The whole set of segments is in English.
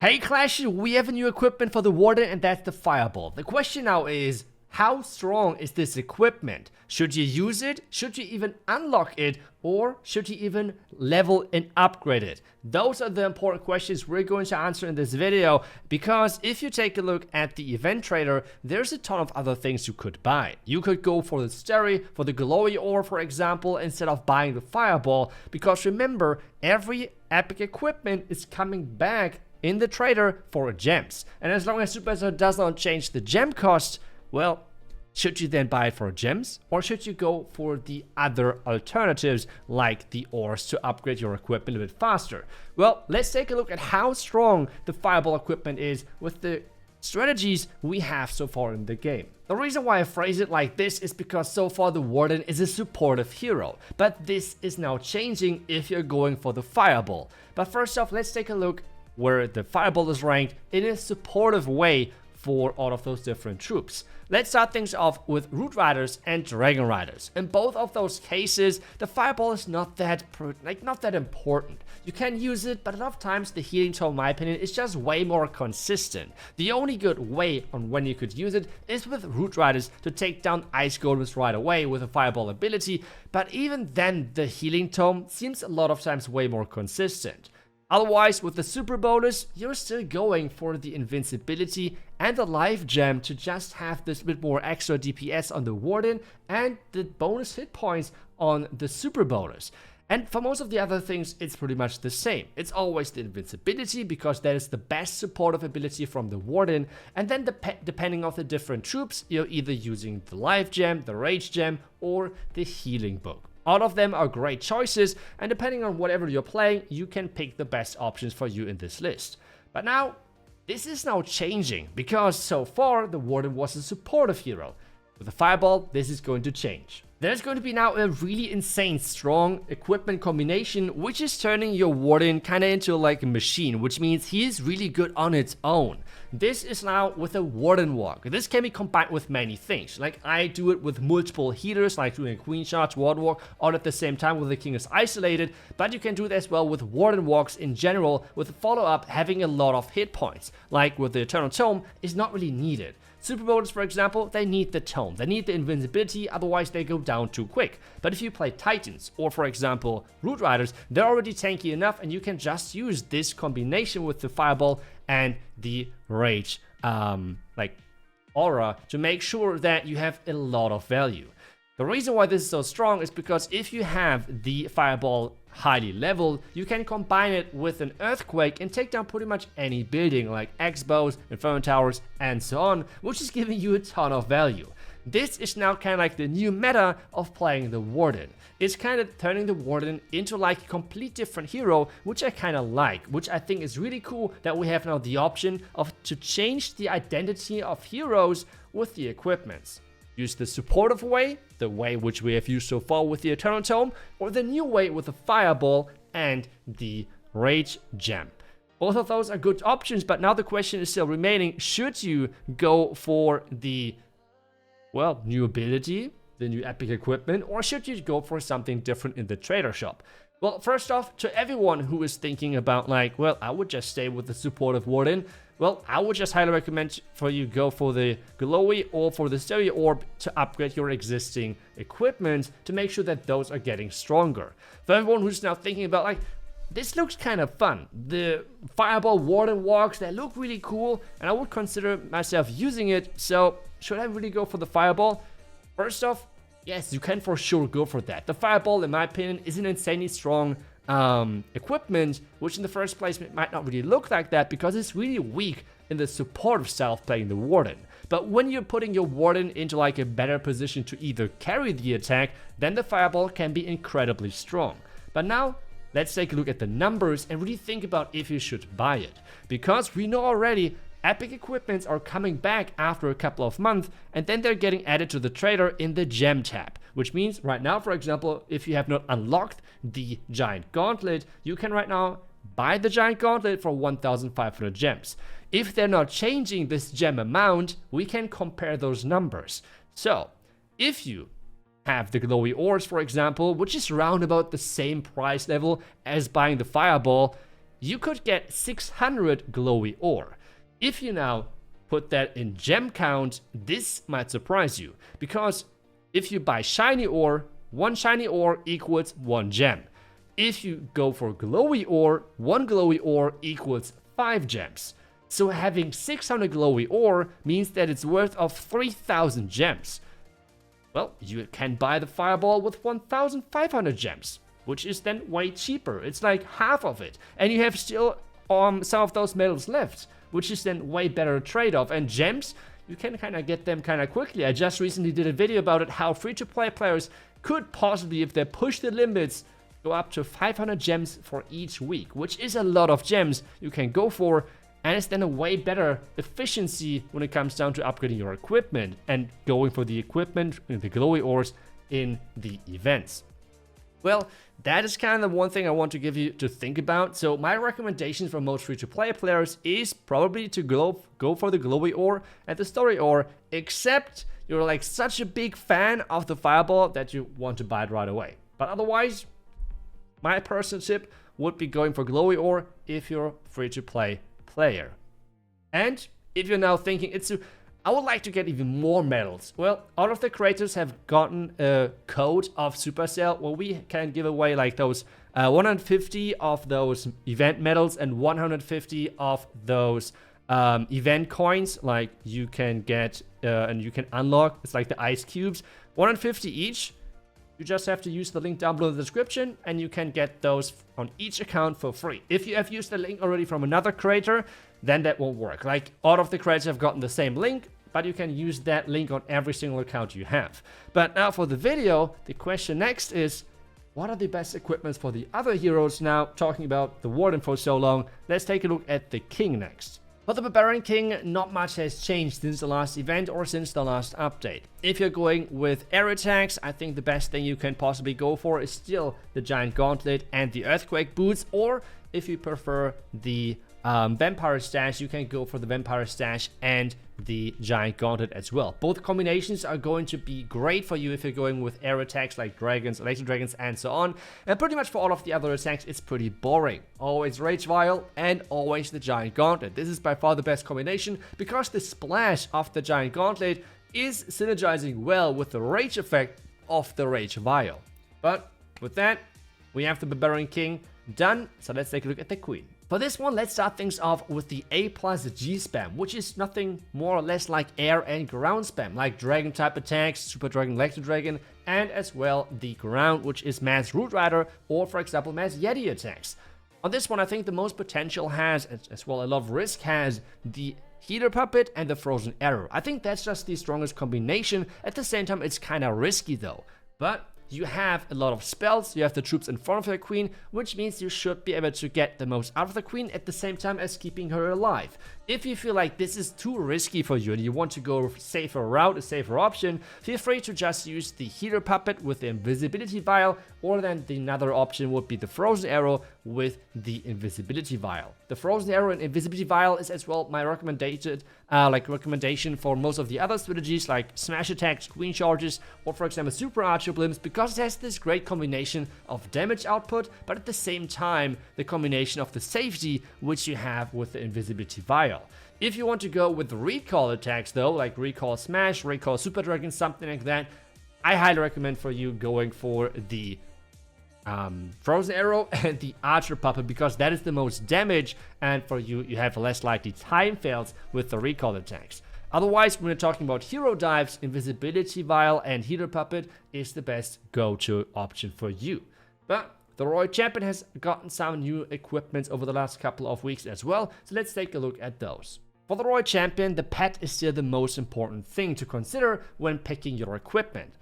Hey Clash, we have a new equipment for the Warden, and that's the Fireball. The question now is, how strong is this equipment? Should you use it? Should you even unlock it? Or should you even level and upgrade it? Those are the important questions we're going to answer in this video, because if you take a look at the event trader, there's a ton of other things you could buy. You could go for the Starry, for the Glowy Ore, for example, instead of buying the Fireball, because remember, every epic equipment is coming back in the trader for gems. And as long as Supercell does not change the gem cost, well, should you then buy it for gems, or should you go for the other alternatives like the ores to upgrade your equipment a bit faster? Well, let's take a look at how strong the Fireball equipment is with the strategies we have so far in the game. The reason why I phrase it like this is because so far the Warden is a supportive hero, but this is now changing if you're going for the Fireball. But first off, let's take a look where the Fireball is ranked in a supportive way for all of those different troops. Let's start things off with Root Riders and Dragon Riders. In both of those cases, the Fireball is not that important. You can use it, but a lot of times the healing toll, in my opinion, is just way more consistent. The only good way on when you could use it is with Root Riders to take down Ice Golems right away with a Fireball ability, but even then the healing tome seems a lot of times way more consistent. Otherwise, with the super bonus, you're still going for the invincibility and the life gem to just have this bit more extra DPS on the Warden and the bonus hit points on the super bonus. And for most of the other things, it's pretty much the same. It's always the invincibility, because that is the best supportive ability from the Warden. And then depending on the different troops, you're either using the life gem, the rage gem, or the healing book. All of them are great choices, and depending on whatever you're playing, you can pick the best options for you in this list. But now, this is now changing, because so far the Warden was a supportive hero. With the Fireball, this is going to change. There's going to be now a really insane strong equipment combination, which is turning your Warden kind of into like a machine, which means he is really good on its own. This is now with a Warden Walk. This can be combined with many things. Like I do it with multiple healers, like doing a Queen Charge, Warden Walk, all at the same time when the King is isolated. But you can do it as well with Warden Walks in general, with the follow-up having a lot of hit points. Like with the Eternal Tome, is not really needed. Super bonus, for example, they need the tome, they need the invincibility, otherwise they go down too quick. But if you play Titans, or for example, Root Riders, they're already tanky enough, and you can just use this combination with the Fireball and the Rage, aura, to make sure that you have a lot of value. The reason why this is so strong is because if you have the Fireball highly leveled, you can combine it with an Earthquake and take down pretty much any building like X-Bows, Inferno Towers, and so on, which is giving you a ton of value. This is now kind of like the new meta of playing the Warden. It's kind of turning the Warden into like a complete different hero, which I kind of like, which I think is really cool that we have now the option to change the identity of heroes with the equipments. Use the supportive way, the way which we have used so far with the Eternal Tome, or the new way with the Fireball and the Rage Gem. Both of those are good options, but now the question is still remaining. Should you go for the, well, new ability, the new epic equipment, or should you go for something different in the trader shop? Well, first off, to everyone who is thinking about like, well, I would just stay with the supportive Warden, well, I would just highly recommend for you go for the Glowy or for the Stereo Orb to upgrade your existing equipment to make sure that those are getting stronger. For everyone who's now thinking about like, this looks kind of fun. The Fireball Warden Walks, they look really cool, and I would consider myself using it, so should I really go for the Fireball? First off, yes, you can for sure go for that. The Fireball, in my opinion, is an insanely strong equipment, which in the first place might not really look like that because it's really weak in the supportive style of playing the Warden. But when you're putting your Warden into like a better position to either carry the attack, then the Fireball can be incredibly strong. But now, let's take a look at the numbers and really think about if you should buy it. Because we know already epic equipments are coming back after a couple of months, and then they're getting added to the trader in the gem tab. Which means right now, for example, if you have not unlocked the Giant Gauntlet, you can right now buy the Giant Gauntlet for 1,500 gems. If they're not changing this gem amount, we can compare those numbers. So, if you have the Glowy Ores, for example, which is around about the same price level as buying the Fireball, you could get 600 glowy ore. If you now put that in gem count, this might surprise you, because if you buy shiny ore, 1 shiny ore equals 1 gem. If you go for glowy ore, 1 glowy ore equals 5 gems. So having 600 glowy ore means that it's worth of 3,000 gems. Well, you can buy the fireball with 1,500 gems, which is then way cheaper. It's like half of it. And you have still some of those medals left, which is then way better trade-off. And gems, you can kind of get them kind of quickly. I just recently did a video about it, how free-to-play players could possibly, if they push the limits, go up to 500 gems for each week, which is a lot of gems you can go for. And it's then a way better efficiency when it comes down to upgrading your equipment and going for the equipment, the glowy ores in the events. Well, that is kind of one thing I want to give you to think about. So my recommendation for most free-to-play players is probably to go for the glowy ore and the story ore, except you're like such a big fan of the fireball that you want to buy it right away. But otherwise, my personal tip would be going for glowy ore if you're free-to-play player. And if you're now thinking, iTzu, I would like to get even more medals. Well, all of the creators have gotten a code of Supercell where we can give away like those 150 of those event medals and 150 of those event coins. Like you can get and you can unlock. It's like the ice cubes, 150 each. You just have to use the link down below in the description and you can get those on each account for free. If you have used the link already from another creator, then that won't work. Like all of the creators have gotten the same link, but you can use that link on every single account you have. But now for the video, the question next is, what are the best equipments for the other heroes? Now, talking about the Warden for so long, let's take a look at the King next. For the Barbarian King, not much has changed since the last event or since the last update. If you're going with air attacks, I think the best thing you can possibly go for is still the Giant Gauntlet and the Earthquake Boots, or if you prefer the Vampire Stash, you can go for the Vampire Stash and the Giant Gauntlet as well. Both combinations are going to be great for you if you're going with air attacks like dragons, laser dragons, and so on. And pretty much for all of the other attacks, it's pretty boring. Always Rage Vial and always the Giant Gauntlet. This is by far the best combination because the splash of the Giant Gauntlet is synergizing well with the rage effect of the Rage Vial. But with that, we have the Barbarian King done, so let's take a look at the Queen. For this one, let's start things off with the A+ G spam, which is nothing more or less like air and ground spam, like dragon type attacks, super dragon, electro dragon, and as well the ground, which is mass root rider or for example mass yeti attacks. On this one, I think the most potential has, as well a lot of risk has, the Healer Puppet and the Frozen Arrow. I think that's just the strongest combination. At the same time, it's kind of risky though. But you have a lot of spells, you have the troops in front of the Queen, which means you should be able to get the most out of the Queen at the same time as keeping her alive. If you feel like this is too risky for you and you want to go a safer route, a safer option, feel free to just use the Healer Puppet with the Invisibility Vial, or then the another option would be the Frozen Arrow with the Invisibility Vial. The Frozen Arrow and Invisibility Vial is as well my recommendation for most of the other strategies like Smash Attacks, Queen Charges, or for example Super Archer Blimps, because it has this great combination of damage output, but at the same time the combination of the safety which you have with the Invisibility Vial. If you want to go with recall attacks though, like Recall Smash, Recall Super Dragon, something like that, I highly recommend for you going for the Frozen Arrow and the Archer Puppet, because that is the most damage, and for you, you have less likely time fails with the recall attacks. Otherwise, when we're talking about hero dives, Invisibility Vial and Healer Puppet is the best go-to option for you. But the Royal Champion has gotten some new equipment over the last couple of weeks as well, so let's take a look at those. For the Royal Champion, the pet is still the most important thing to consider when picking your equipment.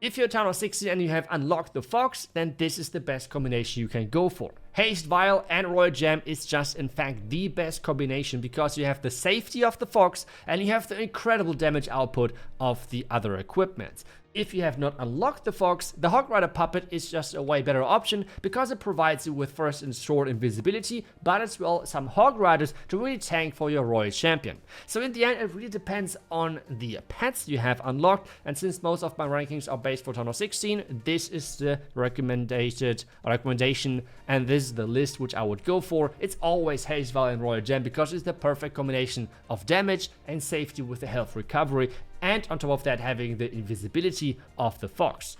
If you're Town of 16 and you have unlocked the Fox, then this is the best combination you can go for. Haste Vial and Royal Gem is just in fact the best combination, because you have the safety of the Fox and you have the incredible damage output of the other equipment. If you have not unlocked the Fox, the Hog Rider Puppet is just a way better option, because it provides you with first and short invisibility, but as well some Hog Riders to really tank for your Royal Champion. So in the end, it really depends on the pets you have unlocked, and since most of my rankings are based for Town of 16, this is the recommendation, and this this is the list which I would go for. It's always Haste Valley and Royal Gem because it's the perfect combination of damage and safety with the health recovery, and on top of that having the invisibility of the Fox.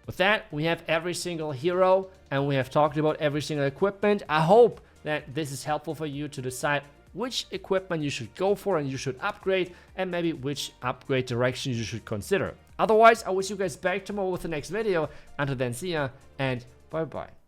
With that, we have every single hero and we have talked about every single equipment. I hope that this is helpful for you to decide which equipment you should go for and you should upgrade, and maybe which upgrade direction you should consider. Otherwise, I wish you guys back tomorrow with the next video. Until then, see ya and bye bye.